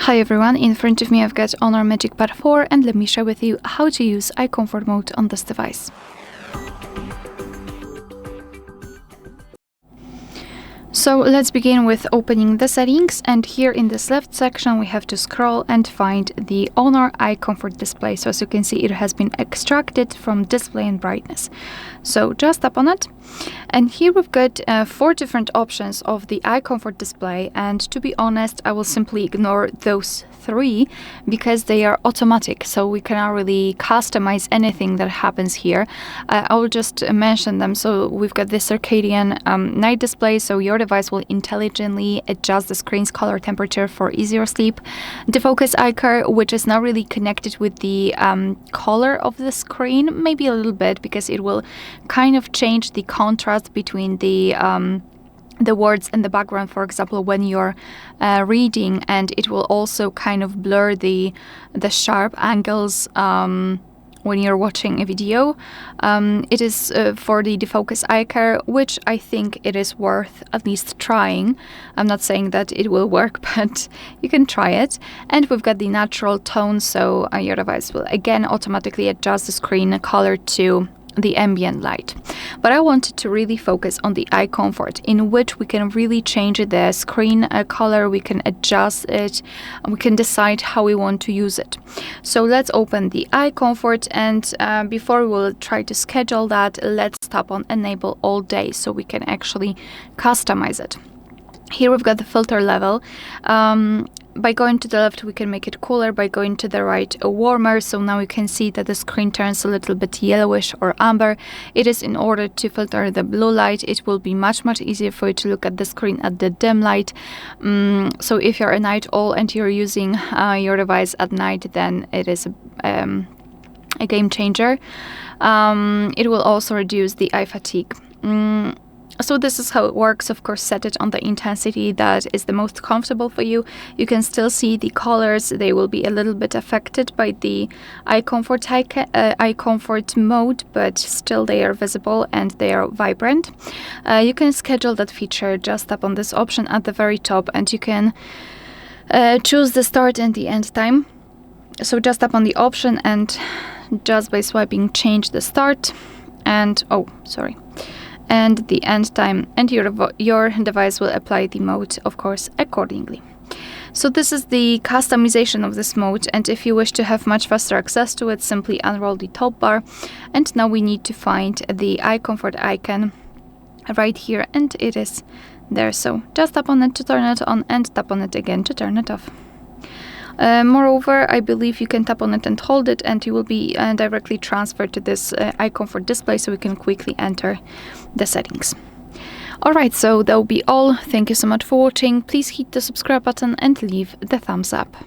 Hi everyone, in front of me I've got HONOR MagicPad 4 and let me share with you how to use iComfort mode on this device. So let's begin with opening the settings, and here in this left section we have to scroll and find the HONOR iComfort display. So as you can see, it has been extracted from display and brightness. So just tap on it, and here we've got 4 different options of the iComfort display, and to be honest I will simply ignore those 3 because they are automatic, so we cannot really customize anything that happens here. I will just mention them. So we've got the Circadian Night Display, so your device will intelligently adjust the screen's color temperature for easier sleep. Defocus iCare, which is not really connected with the color of the screen, maybe a little bit, because it will kind of change the contrast between the words in the background, for example, when you're reading, and it will also kind of blur the sharp angles when you're watching a video. It is for the Defocus iCare, which I think it is worth at least trying. I'm not saying that it will work, but you can try it. And we've got the natural tone, so your device will again automatically adjust the screen color to the ambient light. But I wanted to really focus on the iComfort, in which we can really change the screen color, we can adjust it, we can decide how we want to use it. So let's open the iComfort, and before we will try to schedule that, let's tap on enable all day so we can actually customize it. Here we've got the filter level. By going to the left we can make it cooler, by going to the right warmer. So now you can see that the screen turns a little bit yellowish or amber. It is in order to filter the blue light. It will be much easier for you to look at the screen at the dim light. So if you're a night owl and you're using your device at night, then it is a game changer. It will also reduce the eye fatigue. So this is how it works. Of course, set it on the intensity that is the most comfortable for you. You can still see the colors. They will be a little bit affected by the iComfort mode, but still they are visible and they are vibrant. You can schedule that feature. Just tap on this option at the very top, and you can choose the start and the end time. So just tap on the option, and just by swiping change the start and and the end time, and your device will apply the mode, of course, accordingly. So this is the customization of this mode, and if you wish to have much faster access to it, simply unroll the top bar, and now we need to find the iComfort icon right here, and it is there. So just tap on it to turn it on, and tap on it again to turn it off. Moreover, I believe you can tap on it and hold it, and you will be directly transferred to this iComfort display, so we can quickly enter the settings. Alright, so that will be all. Thank you so much for watching. Please hit the subscribe button and leave the thumbs up.